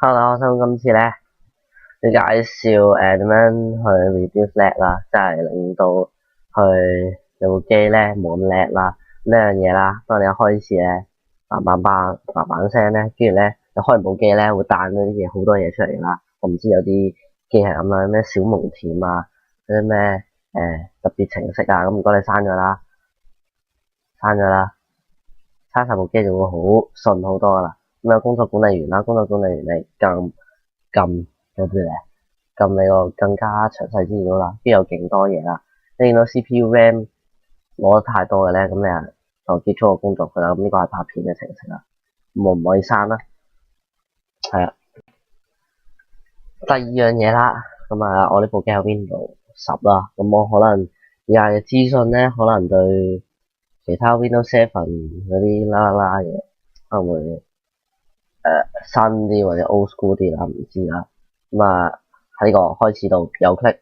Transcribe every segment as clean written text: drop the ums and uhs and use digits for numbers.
Hello，我想今次咧要介紹點樣去 reduce lag 啦，即係令到去你部機咧冇咁 lag 啦。呢樣嘢啦，當你一開始咧嘭聲咧，跟住咧你開完部機咧會彈嗰啲嘢好多嘢出嚟啦。我唔知有啲機係咁樣，咩小蒙恬啊，嗰啲咩特別程式啊，咁唔該你刪咗啦，刪晒部機就會好順好多噶啦。咁有工作管理員啦，工作管理員你撳有啲咧，撳你個更加詳細資料啦，跟住有勁多嘢啦。你見到 CPU RAM 攞得太多嘅咧，咁你啊就結束個工作佢啦。咁呢個係拍片嘅程式啦，咁我唔可以刪啦。係啊，第二樣嘢啦，咁啊我呢部機係 Windows 10啦，咁我可能以下嘅資訊咧，可能對其他 Windows 7嗰啲啦嘢可能會新啲或者 old school 啲啦，唔知啦。咁啊喺呢個開始度右 click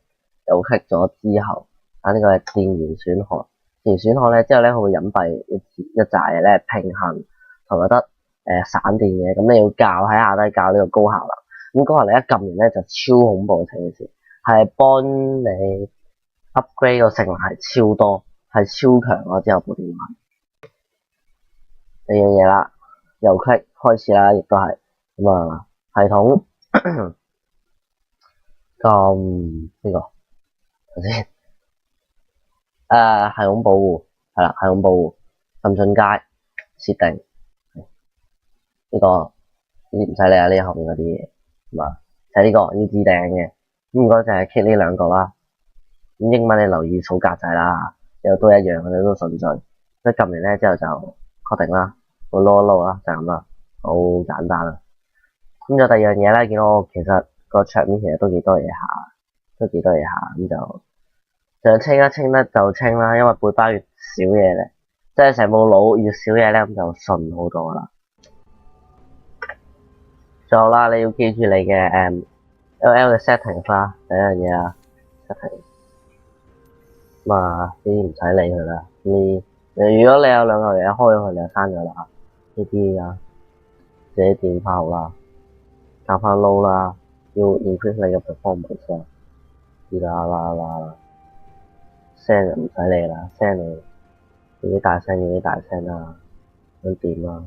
咗之後，呢個係電源選項。電源選項咧之後咧，佢會隱蔽一紮嘢咧，平衡同埋得散電嘅。咁你要校喺下低校呢個高效能。咁高效能一撳完咧就超恐怖嘅成件事，係幫你 upgrade 個性能係超多，係超強咯。之後部電話呢樣嘢啦，右 click 開始啦，亦都係咁啊系統。呢個頭先系統保護係啦，系統保護撳進階設定呢個呢啲唔使理啊，呢後面嗰啲嘢咁啊，就係呢個要置頂嘅。咁唔該就係 click 呢兩個啦。咁英文你留意數格仔啦，又都一樣嘅，都順序。一撳完咧之後就確定啦，會撈一撈啦，就咁啦，好簡單啦。咁就第二樣嘢咧，見到我其實個桌面其實都幾多嘢下，咁就想清一清得就清啦，因為背包越少嘢咧，即係成部腦越少嘢咧，咁就順好多啦。仲有啦，你要記住你嘅LL 嘅 settings 啦，第一樣嘢啊 setting，咁啊呢啲唔使理佢啦。如果你有兩嚿嘢開咗佢，你就刪咗啦。呢啲啊自己掂翻好啦，校翻 low 啦，要 increase 你嘅 performance 啦。啦，聲就唔使理啦，聲你要啲大聲啦，想點啦，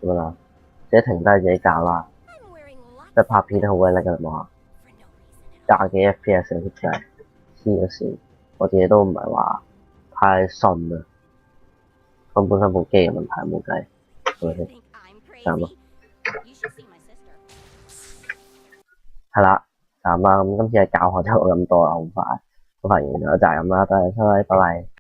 咁啦，自己停低自己校啦，即係拍片都好鬼叻㗎嘛，廿幾 FPS 嘅出嚟，黐咗線，我自己都唔係話太順啊，咁本身部機嘅問題冇計，係咪先？就咁咯，係啦，就咁啦，咁今次嘅教學就咁多啦，好快完咗就係咁啦，多謝收睇，拜拜。